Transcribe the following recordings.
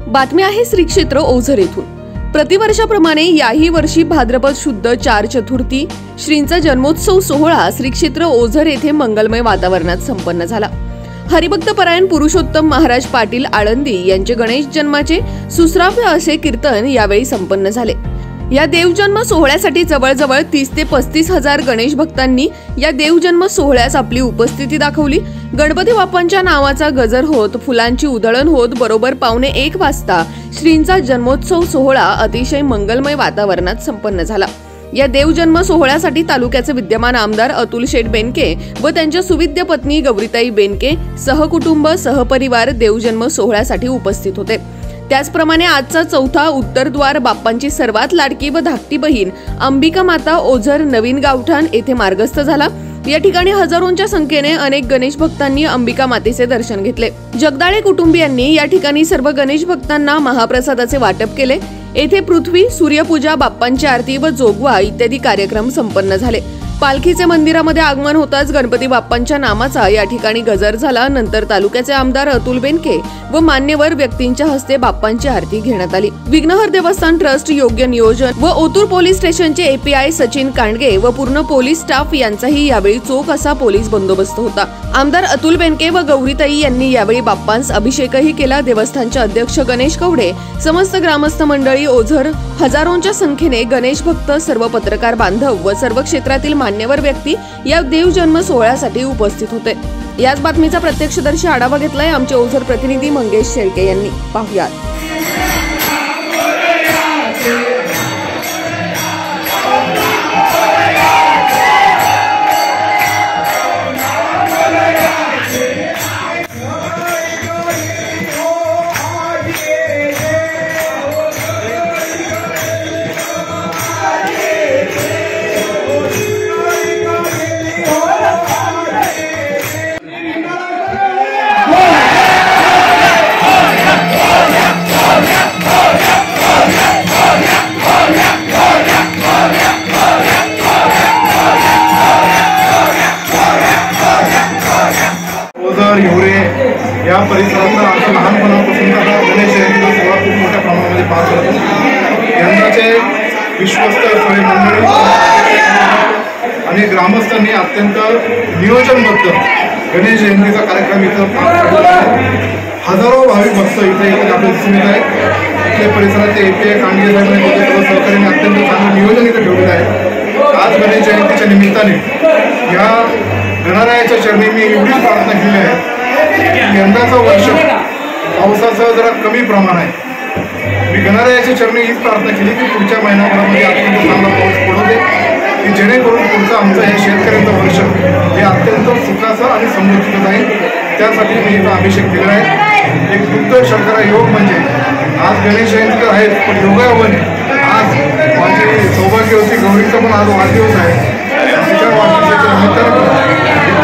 बातमी आहे श्री क्षेत्र ओझर येथून। प्रतिवर्षाप्रमाणे याही वर्षी भाद्रपद शुद्ध 4 चतुर्थी श्रींचा जन्मोत्सव सोहळा श्री क्षेत्र ओझर येथे मंगलमय वातावरणात संपन्न झाला। हरिभक्त परायण पुरुषोत्तम महाराज पाटील आळंदी यांचे गणेश जन्माचे सुश्राव्य असे कीर्तन यावेळी संपन्न झाले। या देवजन्म सोहळ्यासाठी जवळजवळ 30 ते 35 हजार गणेश भक्तांनी या देवजन्म सोहळ्यास आपली उपस्थिती दाखवली। गणपती बाप्पांच्या नावाचा गजर होत, फुलांची उधळण होत बरोबर 1:15 वाजता श्रींचा जन्मोत्सव सोहळा अतिशय मंगलमय वातावरणात संपन्न झाला। या देवजन्म सोहळ्यासाठी तालुक्याचे विद्यमान आमदार अतुल शेठ बेनके व त्यांच्या सुविद्य पत्नी गौरीताई बेनके सहकुटुंब सहपरिवार देवजन्म सोहळ्यासाठी उपस्थित होते। त्याचप्रमाणे आजचा चौथा उत्तरद्वार बाप्पांची सर्वात लाडकी व धाकटी बहीण अंबिका माता ओझर नवीन गावठाण येथे मार्गस्थ झाला। या ठिकाणी हजारोंच्या संख्येने अनेक गणेश भक्तांनी अंबिका मातेचे दर्शन घेतले। जगदाळे कुटुंबियांनी या ठिकाणी सर्व गणेश भक्तांना महाप्रसादाचे वाटप केले। येथे पृथ्वी सूर्यपूजा, बाप्पांची आरती व जोगवा इत्यादी कार्यक्रम संपन्न झाले। पालखीचे मंदिरामध्ये आगमन होताच गणपती बाप्पांच्या नामाचा या ठिकाणी गजर झाला। नंतर तालुक्याचे आमदार अतुल बेनके व मान्यवर व्यक्तींच्या हस्ते बाप्पांची आरती घेण्यात आली। विघ्नहर देवस्थान ट्रस्ट योग्य नियोजन व ओतूर पोलीस स्टेशनचे एपीआय सचिन कांडगे व पूर्ण पोलीस स्टाफ यांचाही यावेळी चोख असा पोलीस बंदोबस्त होता। आमदार अतुल बेनके व गौरीताई यांनी यावेळी बाप्पांस अभिषेकही केला। देवस्थानचे अध्यक्ष गणेश कवडे, समस्त ग्रामस्थ मंडळी ओझर, हजारोंच्या संख्येने गणेश भक्त, सर्व पत्रकार बांधव व सर्व क्षेत्रातील मान्यवर व्यक्ती या देवजन्म सोहळ्यासाठी उपस्थित होते। याच बातमीचा प्रत्यक्षदर्शी आढावा घेतलाय आमचे ओझर प्रतिनिधी मंगेश शेळके यांनी। पाहुयात। या परिसरातला आमच्या लहानपणापासून गणेश जयंतीचा सोहळा खूप मोठ्या प्रमाणामध्ये पार करतो। यंदाचे विश्वस्त सगळे मंडळी आणि ग्रामस्थांनी अत्यंत नियोजनबद्ध गणेश जयंतीचा कार्यक्रम इथं पार पडला आहे। हजारो भाविक भक्त इथे आपल्याला दिसून येत आहेत। इथल्या परिसराचे एपीआय कांडगे साहेबांनी सर्व सहकार्याने अत्यंत चांगलं नियोजन इथे ठेवलेलं आहे। आज गणेश जयंतीच्या निमित्ताने या गणरायाच्या चरणी मी एवढीच प्रार्थना केली आहे, यंदाचं वर्ष पावसाचं जरा कमी प्रमाण आहे। मी गणरायाच्या चरणी हीच प्रार्थना केली की पुढच्या महिन्याभरामध्ये अत्यंत चांगला पाऊस पडू दे, की जेणेकरून पुढचं आमचं हे शेतकऱ्यांचं वर्ष हे अत्यंत सुखाचं आणि समृद्धीचं जाईल। त्यासाठी मी इथं अभिषेक केला आहे। एक दुग्ध शर्करा योग म्हणजे आज गणेश जयंती तर आहेच, पण योगायोगाने आज माझी सौभाग्यवती गौरीचा पण आज वाढदिवस आहे। तिच्या वाढदिवसाच्या निमित्तानं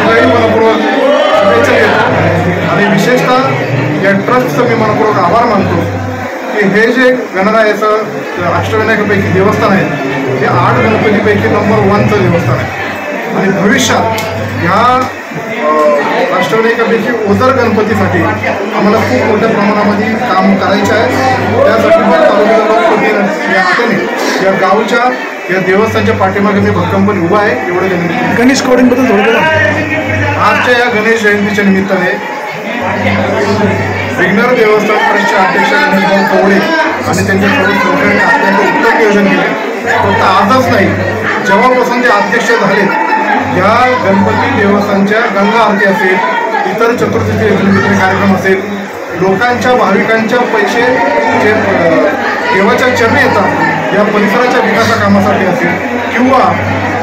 तिलाही मनपूर्वक शुभेच्छा देतो आणि विशेषतः या ट्रस्टचं मी मनपूर्वक आभार मानतो की हे जे गणरायाचं अष्टविनायकापैकी देवस्थान आहे ते 8 गणपतीपैकी नंबर 1चं देवस्थान आहे आणि भविष्यात ह्या अष्टविनायकापैकी ओझर गणपतीसाठी आम्हाला खूप मोठ्या प्रमाणामध्ये काम करायचं आहे। त्यासाठी तालुक्याच्या लोकप्रतिनिधी या गावच्या या देवस्थानच्या पाठीमागे मी भक्कमपणे उभा आहे। एवढं गणेश कवडींबद्दल थोडं आजच्या या गणेश जयंतीच्या निमित्ताने विघ्नहर देवस्थान ट्रस्टचे अध्यक्ष गणेश कवडे आणि त्यांच्या सर्व सहकार्याने अत्यंत उत्तम नियोजन केले। फक्त आजच नाही, जेव्हापासून ते अध्यक्ष झाले या गणपती देवस्थानच्या गंगा आरती असेल, इतर चतुर्थीचे कार्यक्रम असेल, लोकांच्या भाविकांच्या पैसे जे देवाच्या चरणी येतात या परिसराच्या विकासा कामासाठी असेल किंवा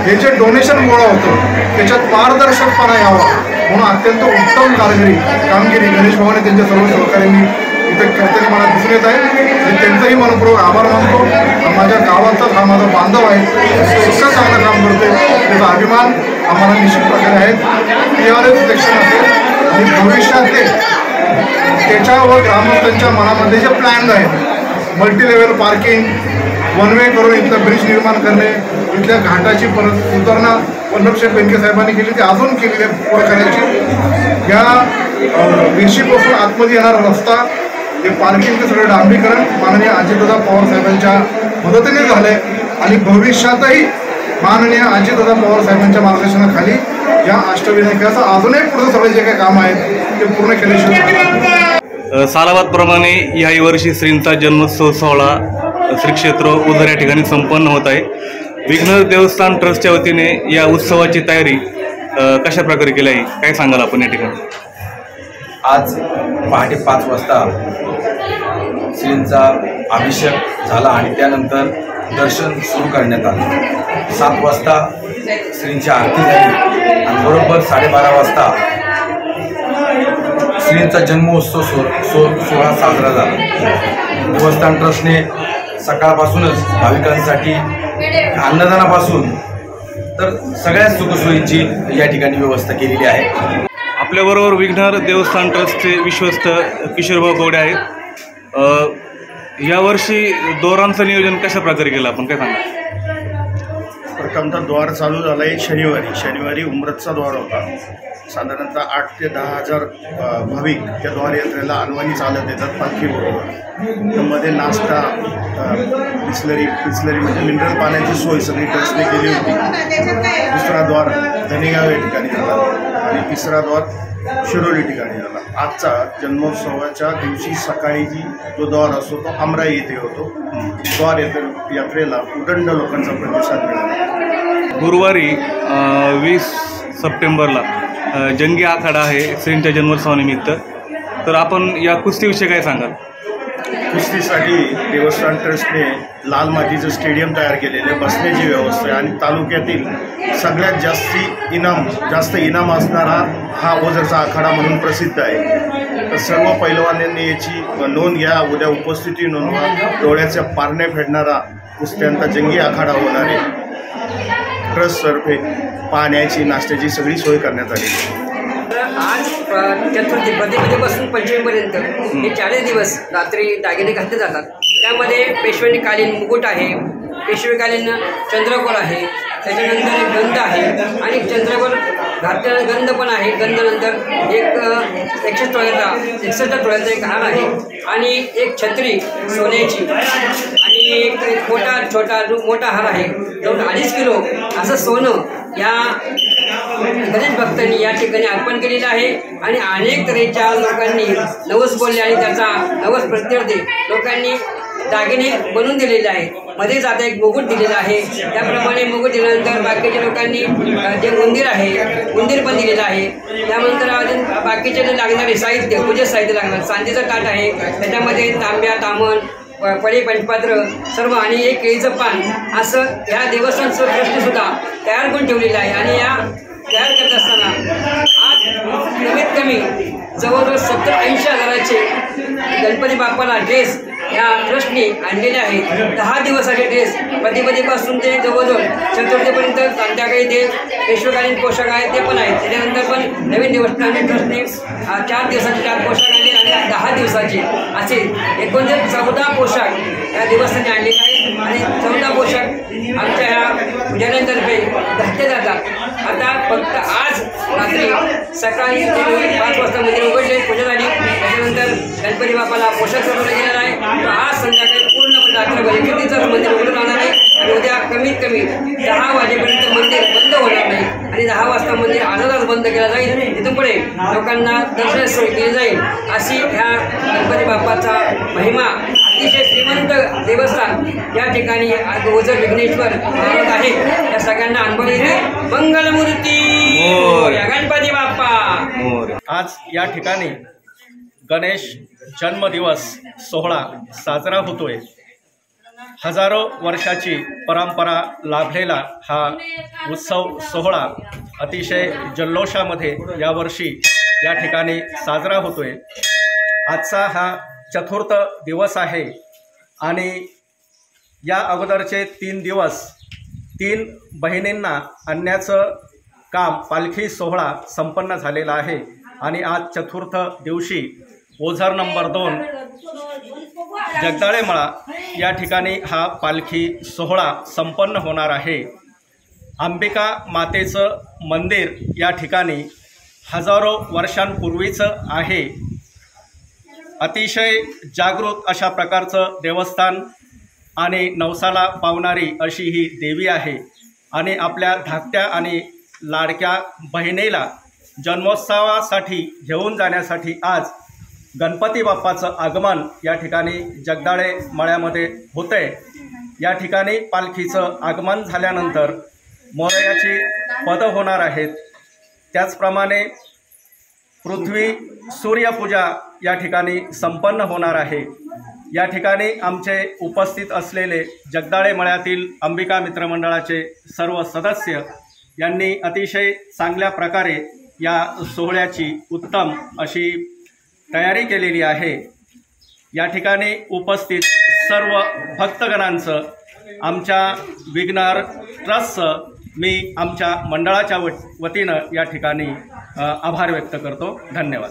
हे जे डोनेशन गोळा होतं त्याच्यात पारदर्शकपणा यावा म्हणून अत्यंत उत्तम कामगिरी गणेश भावाने त्यांच्या सर्व सहकार्यांनी इथे करताना मला दिसून येत आहे। मी त्यांचाही मनपूर्वक आभार मानतो। माझ्या गावाचाच हा माझा बांधव आहे, इतकं चांगलं काम करतो त्याचा अभिमान आम्हाला निश्चित प्रकारे आहे। PRS सेक्शन असेल आणि भविष्यात त्याच्या व ग्रामस्थांच्या मनामध्ये जे प्लॅन आहेत, मल्टीलेवल पार्किंग, वन वे करून इथलं ब्रिज निर्माण करणे, इथल्या घाटाची परत सुधारणा वल्लभशेठ बेनके साहेबांनी केली ती अजून केलेली पुढे करायची। या विशीपासून आतमध्ये येणारा रस्ता हे पार्किंगचं सगळं डांबरीकरण माननीय अजितदादा पवार साहेबांच्या मदतीने झालंय आणि भविष्यातही माननीय अजितदादा पवार साहेबांच्या मार्गदर्शनाखाली या अष्टविनायकाचं अजूनही पुढचं सगळे जे काही काम आहेत ते पूर्ण केल्याशिवाय सालाबादप्रमाणे याही वर्षी श्रींचा जन्मोत्सव सोहळा श्री क्षेत्र ओझर या ठिकाणी संपन्न होत आहे। विघ्नर देवस्थान ट्रस्टच्या वतीने या उत्सवाची तयारी कशा प्रकारे केली आहे, काय सांगाल आपण या ठिकाणी? आज पहाटे 5 वाजता श्रींचा अभिषेक झाला आणि त्यानंतर दर्शन सुरू करण्यात आलं। 7 वाजता श्रींची आरती झाली आणि बरोबर 12:30 वाजता श्रींचा जन्मोत्सव सोहळा साजरा झाला। देवस्थान ट्रस्टने सकाळपासूनच भाविकांसाठी अन्नदानापासून तर सगळ्याच सुखसोयींची या ठिकाणी व्यवस्था केलेली आहे। आपल्याबरोबर विघ्नर देवस्थान ट्रस्टचे विश्वस्त किशोरभाऊ कवडे आहेत। यावर्षी द्वारांचं नियोजन कशा प्रकारे केलं आपण, काय सांगा? प्रथमतः द्वार चालू झालं आहे शनिवारी उमरतचा द्वार होता। साधारणतः 8 ते 10 हजार भाविक त्या द्वार यात्रेला अनवाणी चालत येतात पालखीबरोबर। त्यामध्ये नाश्ता, बिस्लरी म्हणजे मिनरल पाण्याची सोय सगळी ट्रस्टने केली होती। दुसरा द्वार धनेगाव या ठिकाणी झाला आणि तिसरा द्वार शिरोली ठिकाणी झाला। आजचा जन्मोत्सवाच्या दिवशी सकाळी जो द्वार असतो तो अमराई येथे होतो। द्वार यात्रेला उदंड लोकांचा प्रतिसाद मिळाला। गुरुवारी 20 सप्टेंबरला जंगी आखाडा आहे श्रींच्या जन्मोत्सवानिमित्त, तर आपण या कुस्तीविषयी काय सांगाल? कुस्तीसाठी देवस्थान ट्रस्टने लाल मातीचं स्टेडियम तयार केलेलं आहे, बसण्याची व्यवस्था आहे आणि तालुक्यातील सगळ्यात जास्त इनाम असणारा हा ओझरचा आखाडा म्हणून प्रसिद्ध आहे। तर सर्व पैलवानांनी याची नोंद घ्या, उद्या उपस्थिती नोंदवा। डोळ्याच्या पारण्या फेडणारा कुस्त्यांचा जंगी आखाडा होणार आहे। ट्रस्टतर्फे पाण्याची नाश्त्याची सगळी सोय करण्यात आली। आज चतुर्थी प्रतिपदेपासून पंचमीपर्यंत हे 4 दिवस रात्री दागिने घातले जातात। त्यामध्ये पेशवेकालीन मुकुट आहे, पेशवेकालीन चंद्रकोर आहे, त्याच्यानंतर एक गंध आहे आणि चंद्रकोर घातलेला गंध पण आहे। गंधानंतर एक 61 तोळ्याचा एक हार आहे आणि एक छत्री सोन्याची आणि एक मोठा हार आहे। जवळ 2.5 किलो असं सोनं या गणेश भक्तांनी या ठिकाणी अर्पण केलेलं आहे आणि अनेक तऱ्हेच्या लोकांनी नवस बोलले आणि त्याचा नवस प्रत्यर्थ लोकांनी दागिने बनवून दिलेले आहेत। मध्ये जाता एक मुकुट दिलेला आहे, त्याप्रमाणे मुकुट दिल्यानंतर बाकीच्या लोकांनी जे उंदीर पण दिलेलं आहे। त्यानंतर अजून बाकीचे जे लागणारे साहित्य, पूजे साहित्य लागणार, चांदीचं ताट आहे, त्याच्यामध्ये तांब्या, तामण, पळे, पंचपात्र सर्व आणि एक केळीचं पान असं ह्या देवस्थान ट्रस्टसुद्धा तयार करून ठेवलेलं आहे। आणि या तयार करत असताना आज कमीत कमी जवळजवळ 70-80 हजाराचे गणपती बाप्पाला ड्रेस या ट्रस्टने आणलेले आहेत। 10 दिवसाचे ड्रेस प्रतिपदेपासून ते जवळजवळ चतुर्थीपर्यंत संध्याकाळी ते पेशवेकालीन पोशाख आहेत ते पण आहेत। त्याच्यानंतर पण नवीन देवस्थान ट्रस्टने 4 दिवसाचे 4 पोशाख आणले आणि 10 दिवसाचे असे एकूण 14 पोशाख या देवस्थानाने आणलेले आहेत आणि 14 पोशाख आमच्या ह्या पुजाऱ्यांतर्फे घातले जातात। आता फक्त आज रात्री सकाळी 5 वाजता मंदिर उघडले, पूजा झाली, त्याच्यानंतर गणपती बाप्पाला पोशाख सजवला गेलेला आहे। तर आज संध्याकाळी पूर्ण रात्रभर कीर्तीचंच मंदिर उघडून राहणार आहे आणि उद्या कमीत कमी 10 वाजेपर्यंत मंदिर बंद होणार नाही आणि 10 वाजता मंदिर अर्धा तास बंद केला जाईल। तिथून पुढे लोकांना दर्शन सोय केली जाईल। अशी ह्या गणपती बाप्पाचा महिमा अतिशय श्रीमंत देवस्थान या ठिकाणी ओझर विघ्नेश्वर महाराज आहे, या सगळ्यांना अनुभव येते। मंगलमूर्ती गणपती बाप्पा। आज या ठिकाणी गणेश जन्मदिवस सोहळा साजरा होतोय। हजारो वर्षाची परंपरा लाभलेला हा उत्सव सोहळा अतिशय जल्लोषामध्ये यावर्षी या ठिकाणी साजरा होतोय। आजचा हा चतुर्थ दिवस आहे आणि या अगोदरचे 3 दिवस 3 बहिणींना आणण्याचं काम पालखी सोहळा संपन्न झालेला आहे आणि आज चतुर्थ दिवशी ओझर नंबर 2 जगदाळेमळा या ठिकाणी हा पालखी सोहळा संपन्न होणार आहे। अंबिका मातेचं मंदिर या ठिकाणी हजारो वर्षांपूर्वीचं आहे। अतिशय जागृत अशा प्रकारचं देवस्थान आणि नवसाला पावणारी अशी ही देवी आहे आणि आपल्या धाकट्या आणि लाडक्या बहिणीला जन्मोत्सवासाठी घेऊन जाण्यासाठी आज गणपती बाप्पाचं आगमन या ठिकाणी जगदाळे मळ्यामध्ये होतंय। या ठिकाणी पालखीचं आगमन झाल्यानंतर मोरयाची पदं होणार आहेत। त्याचप्रमाणे पृथ्वी सूर्यपूजा या ठिकाणी संपन्न होणार आहे। या ठिकाणी आमचे उपस्थित असलेले जगदाळे मळ्यातील अंबिका मित्रमंडळाचे सर्व सदस्य यांनी अतिशय चांगल्या प्रकारे या सोहळ्याची उत्तम अशी तयारी केलेली आहे। या ठिकाणी उपस्थित सर्व भक्तगणांचं आमच्या विघ्नहर ट्रस्टचं मी आमच्या मंडळाच्या वतीनं या ठिकाणी आभार व्यक्त करतो। धन्यवाद।